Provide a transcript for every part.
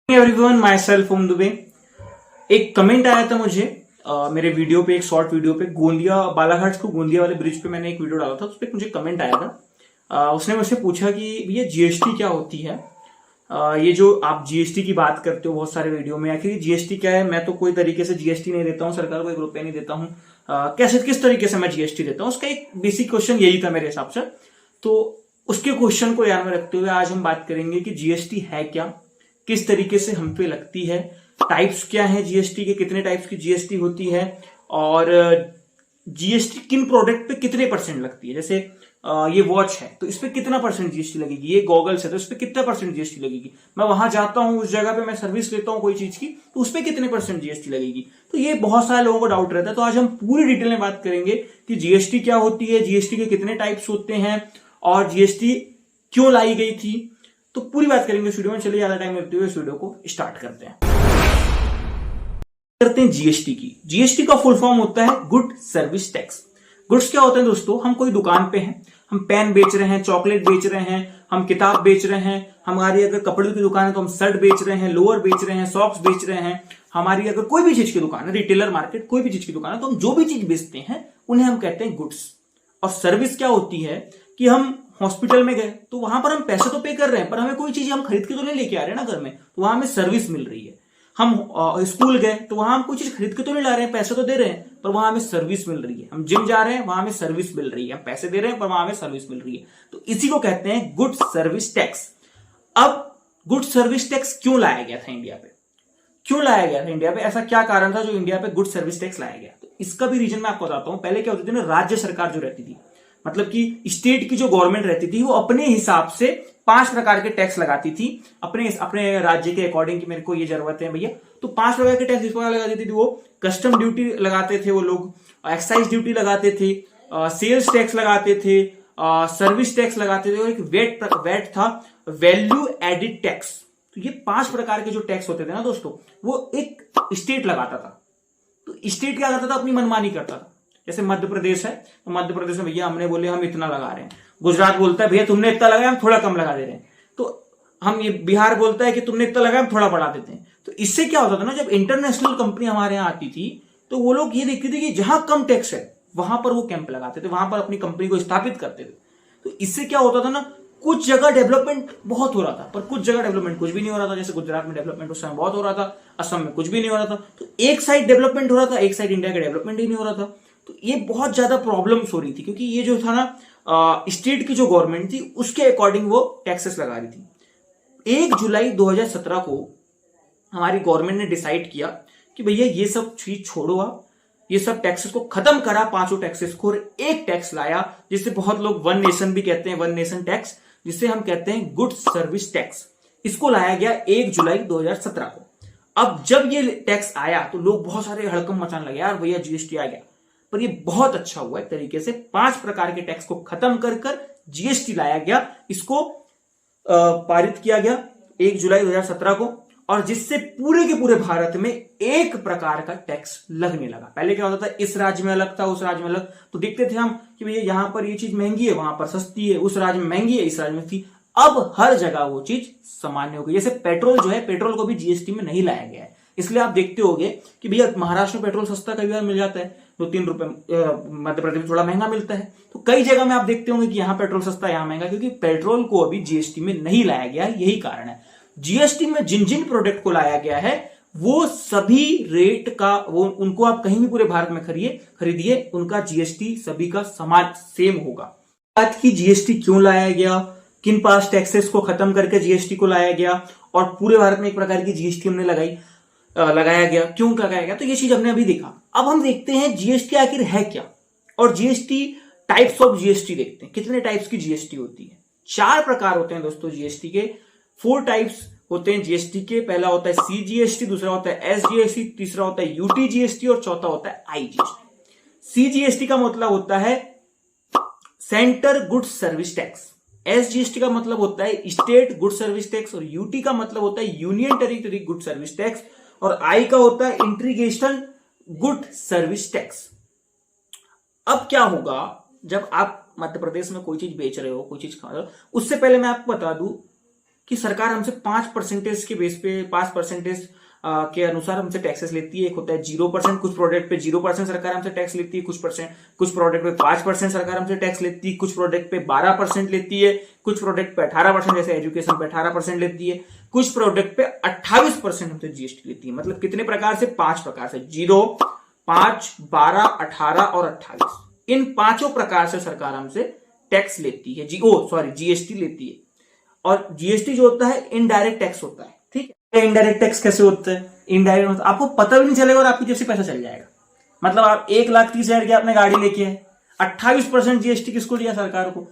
Everyone, my self ओम दुबे। एक comment आया था मुझे मेरे वीडियो पे, एक शॉर्ट वीडियो पे, गोंदिया बालाघाट को गोंदिया वाले ब्रिज पे मैंने एक वीडियो डाला था। उस पर मुझे कमेंट आया था। उसने मुझसे पूछा कि भैया जीएसटी क्या होती है। ये जो आप जीएसटी की बात करते हो बहुत सारे वीडियो में, आखिर जीएसटी क्या है। मैं तो कोई तरीके से जीएसटी नहीं देता हूँ, सरकार को एक रुपया नहीं देता हूँ। कैसे किस तरीके से मैं जीएसटी देता हूँ, उसका एक बेसिक क्वेश्चन यही था मेरे हिसाब से। तो उसके क्वेश्चन को ध्यान में रखते हुए आज हम बात करेंगे कि जीएसटी है क्या, किस तरीके से हम पे लगती है, टाइप्स क्या है जीएसटी के, कितने टाइप्स की जीएसटी होती है, और जीएसटी किन प्रोडक्ट पे कितने परसेंट लगती है। जैसे ये वॉच है तो इस पे कितना परसेंट जीएसटी लगेगी, ये गॉगल्स है तो इस पे कितना परसेंट जीएसटी लगेगी, मैं वहां जाता हूं उस जगह पे मैं सर्विस लेता हूं कोई चीज की तो उस पे कितने परसेंट जीएसटी लगेगी। तो ये बहुत सारे लोगों को डाउट रहता है। तो आज हम पूरी डिटेल में बात करेंगे कि जीएसटी क्या होती है, जीएसटी के कितने टाइप्स होते हैं और जीएसटी क्यों लाई गई थी। तो पूरी बात करेंगे इस वीडियो में। चलिए ज्यादा टाइम लेते हुए इस वीडियो को स्टार्ट करते हैं। जीएसटी की, जीएसटी का फुल फॉर्म होता है गुड सर्विस टैक्स। गुड्स क्या होते हैं दोस्तों, हम कोई दुकान पे हैं, हम पेन बेच रहे हैं, चॉकलेट बेच रहे हैं, हम किताब बेच रहे हैं, हमारी अगर कपड़े की दुकान है तो हम शर्ट बेच रहे हैं, लोअर बेच रहे हैं, सॉक्स बेच रहे हैं। हमारी अगर कोई भी चीज की दुकान है, रिटेलर मार्केट कोई भी चीज की दुकान है, तो हम जो भी चीज बेचते हैं उन्हें हम कहते हैं गुड्स। और सर्विस क्या होती है कि हम हॉस्पिटल में गए तो वहां पर हम पैसे तो पे कर रहे हैं पर हमें कोई चीज हम खरीद के तो नहीं लेके आ रहे हैं ना घर में, तो वहां हमें सर्विस मिल रही है। हम स्कूल गए तो वहां हम कोई चीज खरीद के तो नहीं ला रहे हैं, पैसे तो दे रहे हैं पर वहां हमें सर्विस मिल रही है। हम जिम जा रहे हैं, वहां हमें सर्विस मिल रही है, हम पैसे दे रहे हैं पर वहां हमें सर्विस मिल रही है। तो इसी को कहते हैं गुड सर्विस टैक्स। अब गुड सर्विस टैक्स क्यों लाया गया था इंडिया पे, क्यों लाया गया था इंडिया पे, ऐसा क्या कारण था जो इंडिया पे गुड सर्विस टैक्स लाया गया। तो इसका भी रीजन मैं आपको बताता हूं। पहले क्या होती थी ना, राज्य सरकार जो रहती थी, मतलब कि स्टेट की जो गवर्नमेंट रहती थी, वो अपने हिसाब से 5 प्रकार के टैक्स लगाती थी अपने अपने राज्य के अकॉर्डिंग कि मेरे को ये जरूरत है भैया। तो 5 प्रकार के टैक्स इस प्रकार लगा देती थी वो। कस्टम ड्यूटी लगाते थे वो लोग, एक्साइज ड्यूटी लगाते थे, सेल्स टैक्स लगाते थे, सर्विस टैक्स लगाते थे, और एक वेट था, वैल्यू एडिड टैक्स। तो ये 5 प्रकार के जो टैक्स होते थे ना दोस्तों, वो एक स्टेट लगाता था। तो स्टेट क्या करता था, अपनी मनमानी करता था। जैसे मध्य प्रदेश है तो मध्य प्रदेश में भैया हमने बोले हम इतना लगा रहे हैं, गुजरात बोलता है भैया तुमने इतना लगाया हम थोड़ा कम लगा दे रहे हैं, तो हम ये बिहार बोलता है कि तुमने इतना लगाया हम थोड़ा बढ़ा देते हैं। तो इससे क्या होता था ना, जब इंटरनेशनल कंपनी हमारे यहाँ आती थी तो वो लोग ये देखते थे कि जहां कम टैक्स है वहां पर वो कैंप लगाते थे, वहां पर अपनी कंपनी को स्थापित करते थे। तो इससे क्या होता था ना, कुछ जगह डेवलपमेंट बहुत हो रहा था पर कुछ जगह डेवलपमेंट कुछ भी नहीं हो रहा था। जैसे गुजरात में डेवलपमेंट उस समय बहुत हो रहा था, असम में कुछ भी नहीं हो रहा था। तो एक साइड डेवलपमेंट हो रहा था, एक साइड इंडिया का डेवलपमेंट ही नहीं हो रहा था। तो ये बहुत ज्यादा प्रॉब्लम्स हो रही थी, क्योंकि ये जो था ना, स्टेट की जो गवर्नमेंट थी उसके अकॉर्डिंग वो टैक्सेस लगा रही थी। 1 जुलाई 2017 को हमारी गवर्नमेंट ने डिसाइड किया कि भैया ये सब चीज छोड़ो, आप ये सब टैक्सेस को खत्म करा, 5 टैक्सेस को, और एक टैक्स लाया जिसे बहुत लोग वन नेशन भी कहते हैं, वन नेशन टैक्स, जिसे हम कहते हैं गुड सर्विस टैक्स। इसको लाया गया 1 जुलाई 2017 को। अब जब ये टैक्स आया तो लोग बहुत सारे हड़कंप मचाने लगे, यार भैया जीएसटी आ गया। पर ये बहुत अच्छा हुआ एक तरीके से, 5 प्रकार के टैक्स को खत्म कर कर जीएसटी लाया गया। इसको पारित किया गया 1 जुलाई 2017 को, और जिससे पूरे के पूरे भारत में एक प्रकार का टैक्स लगने लगा। पहले क्या होता था, इस राज्य में अलग था, उस राज्य में अलग, तो देखते थे हम कि भैया यहां पर ये चीज महंगी है, वहां पर सस्ती है, उस राज्य में महंगी है, इस राज्य में थी। अब हर जगह वो चीज सामान्य हो गई। जैसे पेट्रोल जो है, पेट्रोल को भी जीएसटी में नहीं लाया गया है, इसलिए आप देखते होंगे कि भैया महाराष्ट्र में पेट्रोल सस्ता कई बार मिल जाता है, 2-3 रुपए, मध्य प्रदेश में थोड़ा महंगा मिलता है। तो कई जगह में आप देखते होंगे कि यहाँ पेट्रोल सस्ता, यहाँ महंगा, क्योंकि पेट्रोल को अभी जीएसटी में नहीं लाया गया है, यही कारण है। जीएसटी में जिन जिन प्रोडक्ट को लाया गया है वो सभी रेट का, वो उनको आप कहीं भी पूरे भारत में खरीदिए, उनका जीएसटी सभी का समान सेम होगा। बात की जीएसटी क्यों लाया गया, किन 5 टैक्सेस को खत्म करके जीएसटी को लाया गया, और पूरे भारत में एक प्रकार की जीएसटी हमने लगाया गया, क्यों लगाया गया, तो ये चीज हमने अभी देखा। अब हम देखते हैं जीएसटी आखिर है क्या, और जीएसटी टाइप्स ऑफ जीएसटी देखते हैं, कितने टाइप्स की जीएसटी होती है। 4 प्रकार होते हैं दोस्तों जीएसटी के, 4 टाइप्स होते हैं जीएसटी के। पहला होता है सीजीएसटी, दूसरा होता है एसजीएसटी, तीसरा होता है यूटीजीएसटी, और चौथा होता है आईजीएसटी। सीजीएसटी का मतलब होता है centre goods service tax, SGST का मतलब होता है स्टेट गुड सर्विस टैक्स, और यूटी का मतलब होता है union territory good service tax, और आई का होता है इंटीग्रेशन गुड सर्विस टैक्स। अब क्या होगा, जब आप मध्य प्रदेश में कोई चीज बेच रहे हो, कोई चीज खा रहे हो, उससे पहले मैं आपको बता दूं कि सरकार हमसे 5% के बेस पे 5% के अनुसार हमसे टैक्सेस लेती है। एक होता है 0%, कुछ प्रोडक्ट पे 0% सरकार हमसे टैक्स लेती है, कुछ प्रोडक्ट पे 5% सरकार हमसे टैक्स लेती है, कुछ प्रोडक्ट पे 12% लेती है, कुछ प्रोडक्ट पे 18%, जैसे एजुकेशन पे 18% लेती है, कुछ प्रोडक्ट पे 28% हमसे जीएसटी लेती है। मतलब कितने प्रकार से? 5 प्रकार से, 0, 5, 12, 18 और 28। इन पांचों प्रकार से सरकार हमसे टैक्स लेती है, जीएसटी लेती है। और जीएसटी जो होता है इनडायरेक्ट टैक्स होता है। ठीक है, इनडायरेक्ट टैक्स कैसे होता है? इनडायरेक्ट मतलब आपको पता भी नहीं चलेगा और आपकी जेब से पैसा चल जाएगा। मतलब आप 1,30,000 की आपने गाड़ी लेके आए, 28% जीएसटी किसको दिया? सरकार को।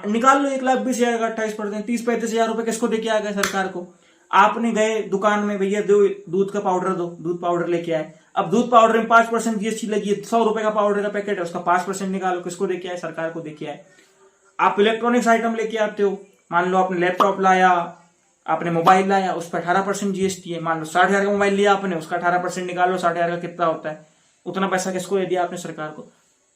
निकाल लो 1,20,000 का 28%, 30-35,000 रुपए किसको देके आ गए? सरकार को। आपने गए दुकान में, भैया दो दूध का पाउडर दो, दूध पाउडर लेके आए। अब दूध पाउडर में 5% जीएसटी लगी है, 100 रुपए का पाउडर का पैकेट है, उसका 5% निकालो, किसको देके आए? सरकार को देके आए। आप इलेक्ट्रॉनिक्स आइटम लेके आते हो, मान लो आपने लैपटॉप लाया, आपने मोबाइल लाया, उस पर 18% जीएसटी है। मान लो 60,000 का मोबाइल लिया आपने, उसका 18% निकाल लो, 60,000 का कितना होता है? उतना पैसा किसको दे दिया आपने? सरकार को।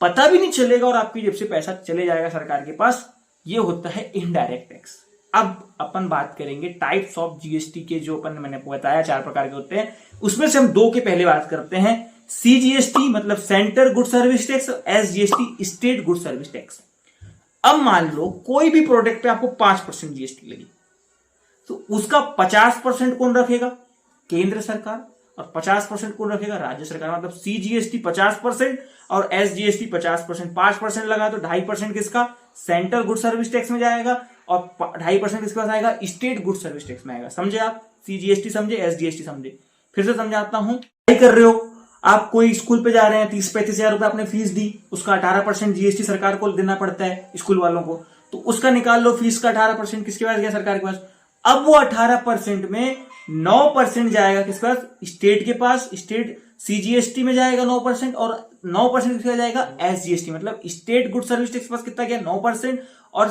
पता भी नहीं चलेगा और आपकी जेब से पैसा चले जाएगा सरकार के पास। ये होता है इनडायरेक्ट टैक्स। अब अपन बात करेंगे टाइप्स ऑफ जीएसटी के, जो अपन मैंने बताया 4 प्रकार के होते हैं, उसमें से हम 2 के पहले बात करते हैं। सीजीएसटी मतलब centre good service tax, SGST state good service tax. अब मान लो कोई भी प्रोडक्ट पे आपको 5% जीएसटी लगी, तो उसका 50% कौन रखेगा? केंद्र सरकार। और 50% कौन रखेगा? राज्य सरकार। मतलब सीजीएसटी 50% और एसजीएसटी 50%। 5% लगा तो 2.5% किसका? सेंट्रल गुड सर्विस टैक्स में जाएगा, और 2.5% किसके पास आएगा? स्टेट गुड सर्विस टैक्स में आएगा। समझे आप? सीजीएसटी समझे, एसजीएसटी समझे। फिर से समझाता हूं। क्या कर रहे हो आप? कोई स्कूल पे जा रहे हैं, 30-35,000 रुपए आपने फीस दी, उसका 18% जीएसटी सरकार को देना पड़ता है स्कूल वालों को, तो उसका निकाल लो। फीस का 18% किसके पास गया? सरकार के पास। अब वो 18% में 9% जाएगा किसके पास? स्टेट के पास। स्टेट सीजीएसटी में जाएगा 9%, और 9% किसका जाएगा? एसजीएसटी। मतलब स्टेट गुड सर्विस टैक्स पास कितना गया? 9%, और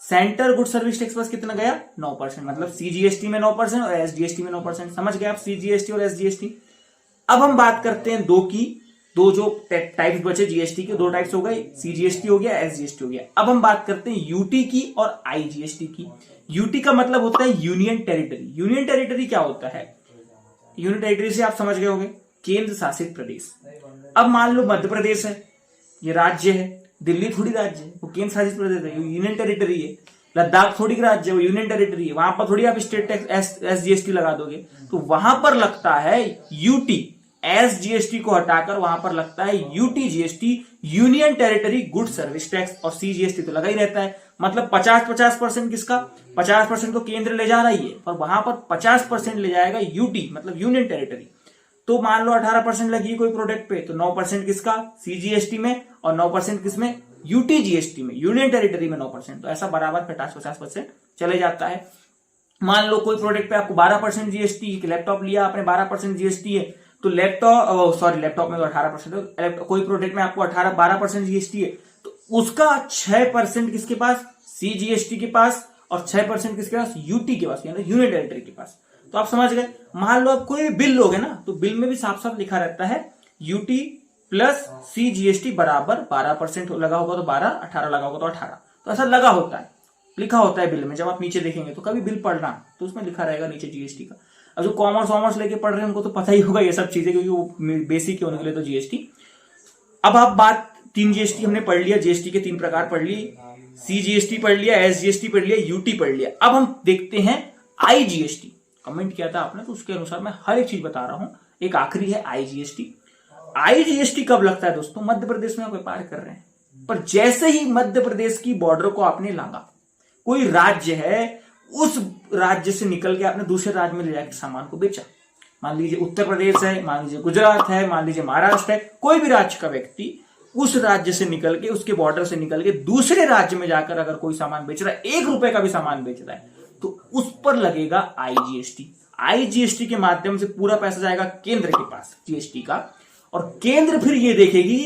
सेंटर गुड सर्विस टैक्स पास कितना गया? 9%। मतलब सीजीएसटी में 9% और एसजीएसटी में 9%। समझ गए आप सीजीएसटी और एसजीएसटी? अब हम बात करते हैं 2 की। 2 जो टाइप्स बचे जीएसटी के, 2 टाइप्स हो गए, सीजीएसटी हो गया, एसजीएसटी हो गया। अब हम बात करते हैं यूटी की और आईजीएसटी की। यूटी का मतलब होता है यूनियन टेरिटरी। यूनियन टेरिटरी क्या होता है? यूनियन टेरिटरी से आप समझ गए होंगे, केंद्र शासित प्रदेश। अब मान लो मध्य प्रदेश है, ये राज्य है। दिल्ली थोड़ी राज्य है, वो केंद्र शासित प्रदेश है, यूनियन टेरिटरी है। लद्दाख थोड़ी राज्य है, वो यूनियन टेरिटरी है। वहां पर थोड़ी आप स्टेट टैक्स एसजीएसटी लगा दोगे, तो वहां पर लगता है यूटी। एसजीएसटी को हटाकर वहां पर लगता है UT GST, union territory good service tax. और सीजीएसटी तो लगा ही रहता है। मतलब 50-50% किसका? 50% तो केंद्र ले जा रही है, और वहां पर 50% ले जाएगा यूटी, मतलब यूनियन टेरिटरी। तो मान लो 18% लगी कोई प्रोडक्ट पे, तो 9% किसका? सीजीएसटी में, और 9% किसमें? यूटी जीएसटी में, यूनियन टेरिटरी में 9%। तो ऐसा बराबर 50-50% चले जाता है। मान लो कोई प्रोडक्ट पे आपको 12% जीएसटी, लैपटॉप लिया आपने, 12% जीएसटी है, तो लैपटॉप में तो 18%, कोई प्रोडक्ट में आपको 12% जीएसटी है, तो उसका 6% किसके पास? सीजीएसटी के पास, और 6% किसके पास? यूटी के पास, यानी यूनियन टेरिटरी के पास। तो आप समझ गए। मान लो आप कोई बिल लोगे ना, तो बिल में भी साफ साफ लिखा रहता है यूटी प्लस सीजीएसटी बराबर 12% लगा होगा तो 12, 18 लगा होगा तो 18। तो ऐसा लगा होता है, लिखा होता है बिल में। जब आप नीचे देखेंगे तो कभी बिल पढ़ना, तो उसमें लिखा रहेगा नीचे जीएसटी का। अब जो कॉमर्स लेके पढ़ रहे हैं उनको तो पता ही होगा ये सब चीजें, क्योंकि वो बेसिक है उनके लिए तो जीएसटी। अब आप बात 3 जीएसटी हमने पढ़ लिया, जीएसटी के 3 प्रकार पढ़ लिए, सीजीएसटी पढ़ लिया, एसजीएसटी पढ़ लिया, यूटी पढ़ लिया। अब हम देखते हैं आईजीएसटी। कमेंट किया था आपने, तो उसके अनुसार मैं हर एक चीज बता रहा हूं। एक आखिरी है आईजीएसटी। आईजीएसटी कब लगता है दोस्तों? मध्य प्रदेश में आप व्यापार कर रहे हैं, पर जैसे ही मध्य प्रदेश की बॉर्डर को आपने लांगा, कोई राज्य है, उस राज्य से निकल के आपने दूसरे राज्य में ले जाकर सामान को बेचा। मान लीजिए उत्तर प्रदेश है, मान लीजिए गुजरात है, मान लीजिए महाराष्ट्र है, कोई भी राज्य का व्यक्ति उस राज्य से निकल के, उसके बॉर्डर से निकल के दूसरे राज्य में जाकर अगर कोई सामान बेच रहा है, 1 रुपए का भी सामान बेच रहा है, तो उस पर लगेगा आईजीएसटी। आईजीएसटी के माध्यम से पूरा पैसा जाएगा केंद्र के पास जीएसटी का, और केंद्र फिर ये देखेगी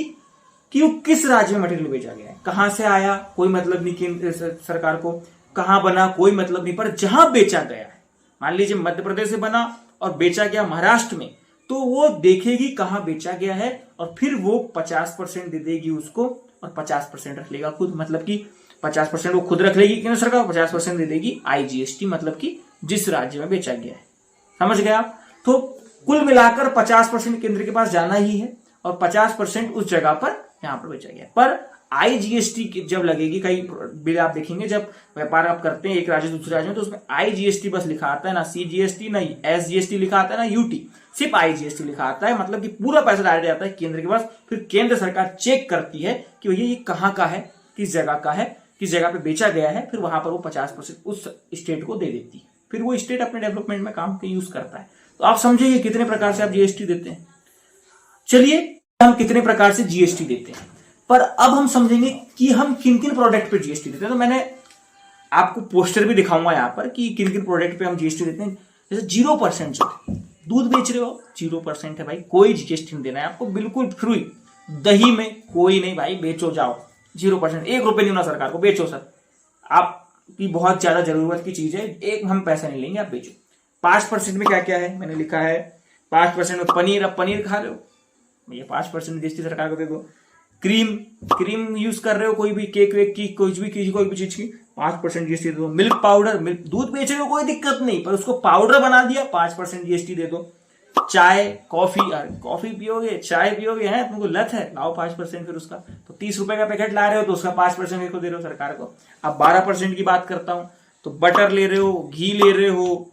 कि वो किस राज्य में मटेरियल बेचा गया है, कहां से आया कोई मतलब नहीं केंद्र सरकार को, कहां बना कोई मतलब नहीं, पर जहां बेचा गया है, मान लीजिए मध्य प्रदेश से बना और बेचा गया महाराष्ट्र में, तो वो देखेगी कहां बेचा गया है, और फिर वो 50% दे देगी उसको, और 50% रख लेगा खुद। मतलब कि 50% वो खुद रख लेगी केंद्र सरकार, 50% दे देगी IGST, मतलब कि जिस राज्य में बेचा गया है। समझ गए आप? तो कुल मिलाकर 50% केंद्र के पास जाना ही है और 50% उस जगह पर यहां पर बेचा गया। पर IGST जब लगेगी, कई बिल आप देखेंगे जब व्यापार आप करते हैं एक राज्य से दूसरे राज्य में, तो उसमें IGST बस लिखा आता है, ना CGST ना SGST लिखा आता है ना UT, सिर्फ IGST लिखा आता है। मतलब कि पूरा पैसा डायरेक्ट जाता है केंद्र के पास। फिर केंद्र सरकार चेक करती है कि भैया ये कहाँ का है, किस जगह का है, किस जगह पे बेचा गया है, फिर वहां पर वो 50% उस स्टेट को दे देती है। फिर वो स्टेट अपने डेवलपमेंट में काम के यूज करता है। तो आप समझिए कितने प्रकार से आप GST देते हैं। चलिए हम कितने प्रकार से GST देते हैं, पर अब हम समझेंगे कि हम किन किन प्रोडक्ट पे GST देते हैं। तो मैंने आपको पोस्टर भी दिखाऊंगा यहाँ पर कि किन किन प्रोडक्ट पे हम GST देते हैं। जैसे 0% जो दूध बेच रहे हो 0% है भाई, कोई GST नहीं देना है आपको, बिल्कुल फ्री। दही में कोई नहीं भाई, बेचो जाओ 0%, 1 रुपए नहीं होना सरकार को, बेचो सर, आपकी बहुत ज्यादा जरूरत की चीज है, एक हम पैसा नहीं लेंगे, आप बेचो। 5% में क्या क्या है मैंने लिखा है, 5% में पनीर, अब पनीर खा रहे हो भैया 5% GST सरकार को दे दो। क्रीम यूज कर रहे हो, कोई भी केक वेक की, कोई भी चीज की 5% GST दे दो। मिल्क पाउडर, दूध बेच रहे हो कोई दिक्कत नहीं, पर उसको पाउडर बना दिया 5% GST दे दो। चाय कॉफी पियोगे, चाय पियोगे, है तुमको लत है, लाओ 5% फिर उसका। तो 30 रुपए का पैकेट ला रहे हो तो उसका 5% को दे रहे हो सरकार को। अब 12% की बात करता हूं तो बटर ले रहे हो, घी ले रहे हो,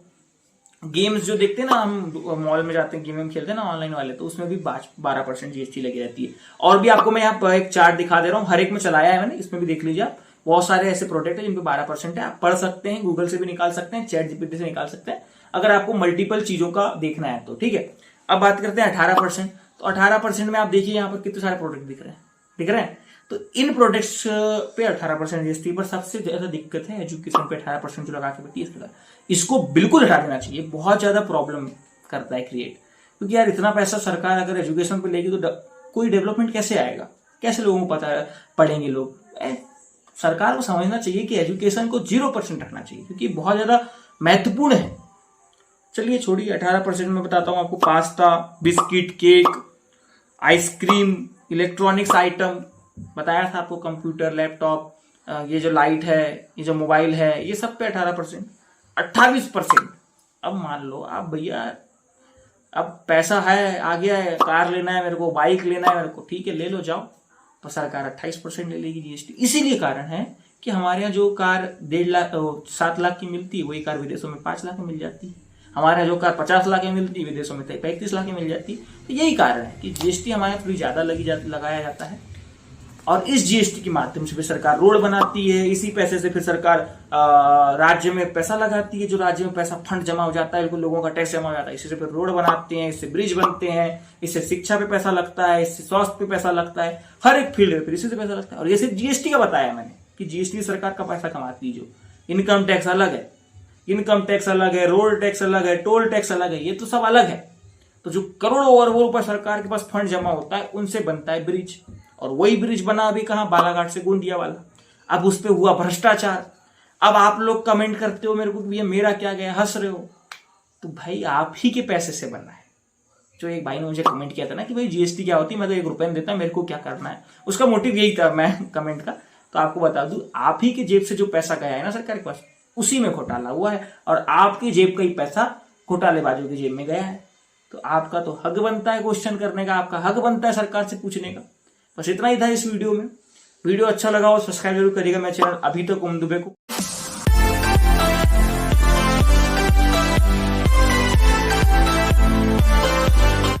गेम्स जो देखते हैं ना, हम मॉल में जाते हैं गेम खेलते हैं ना ऑनलाइन वाले, तो उसमें भी 12% GST लगी रहती है। और भी आपको मैं यहाँ पर एक चार्ट दिखा दे रहा हूँ, हर एक में चलाया है मैंने, इसमें भी देख लीजिए आप। बहुत सारे ऐसे प्रोडक्ट है जिन पे 12% है, आप पढ़ सकते हैं, गूगल से भी निकाल सकते हैं, चैट GPT से निकाल सकते हैं, अगर आपको मल्टीपल चीजों का देखना है तो। ठीक है, अब बात करते हैं 18%। तो 18% में आप देखिए यहाँ पर कितने सारे प्रोडक्ट दिख रहे हैं। तो इन प्रोडक्ट्स पे 18% GST, पर सबसे ज्यादा दिक्कत है एजुकेशन पे 18% जो लगा के बैठी है, इसको बिल्कुल हटा देना चाहिए। बहुत ज्यादा प्रॉब्लम करता है क्रिएट, क्योंकि यार इतना पैसा सरकार अगर एजुकेशन पे लेगी तो कोई डेवलपमेंट कैसे आएगा, कैसे लोगों को पता पढ़ेंगे लोग। सरकार को समझना चाहिए कि एजुकेशन को 0% रखना चाहिए, क्योंकि बहुत ज्यादा महत्वपूर्ण है। चलिए छोड़िए, 18% में बताता हूं आपको। Pasta, biscuit, cake, ice cream, electronics item बताया था आपको, कंप्यूटर, लैपटॉप, ये जो लाइट है, ये जो मोबाइल है, ये सब पे 18%। 28%। अब मान लो आप भैया, अब पैसा है, आ गया है, कार लेना है मेरे को, बाइक लेना है मेरे को, ठीक है ले लो जाओ, तो सरकार 28% ले लेगी GST। इसीलिए कारण है कि हमारे यहाँ जो कार 7 लाख की मिलती है, वही कार विदेशों में 5 लाख में मिल जाती है। हमारे यहाँ जो कार 50 लाख में मिलती है, विदेशों में 35 लाख में मिल जाती है। तो यही कारण है कि GST हमारे यहाँ थोड़ी ज्यादा लगाया जाता है। और इस GST के माध्यम से फिर सरकार रोड बनाती है, इसी पैसे से फिर सरकार राज्य में पैसा लगाती है, जो राज्य में पैसा फंड जमा हो जाता है, बिल्कुल लोगों का टैक्स जमा हो जाता है, इससे फिर रोड बनाते हैं, इससे ब्रिज बनते हैं, इससे शिक्षा पे पैसा लगता है, इससे स्वास्थ्य पे पैसा लगता है, हर एक फील्ड में फिर इसी से पैसा लगता है। और ये सिर्फ GST का बताया मैंने कि GST सरकार का पैसा कमाती है। जो इनकम टैक्स अलग है, रोड टैक्स अलग है, टोल टैक्स अलग है, ये तो सब अलग है। तो जो करोड़ों अरबों रुपए सरकार के पास फंड जमा होता है, उनसे बनता है ब्रिज। और वही ब्रिज बना अभी कहां, बालाघाट से गोंदिया वाला। अब उस पर हुआ भ्रष्टाचार। अब आप लोग कमेंट करते हो मेरे को, भैया मेरा क्या गया, हंस रहे हो, तो भाई आप ही के पैसे से बनना है। जो एक भाई ने मुझे कमेंट किया था ना कि भाई GST क्या होती है, मैं तो 1 रुपए में देता, मेरे को क्या करना है, उसका मोटिव यही था मैं कमेंट का। तो आपको बता दूं, आप ही के जेब से जो पैसा गया है ना सरकार के पास, उसी में घोटाला हुआ है, और आपकी जेब का ही पैसा घोटालेबाजों की जेब में गया है। तो आपका तो हक बनता है क्वेश्चन करने का, आपका हक बनता है सरकार से पूछने का। बस इतना ही था इस वीडियो में। वीडियो अच्छा लगा हो सब्सक्राइब जरूर करिएगा मेरे चैनल अभी तक उम दुबे को।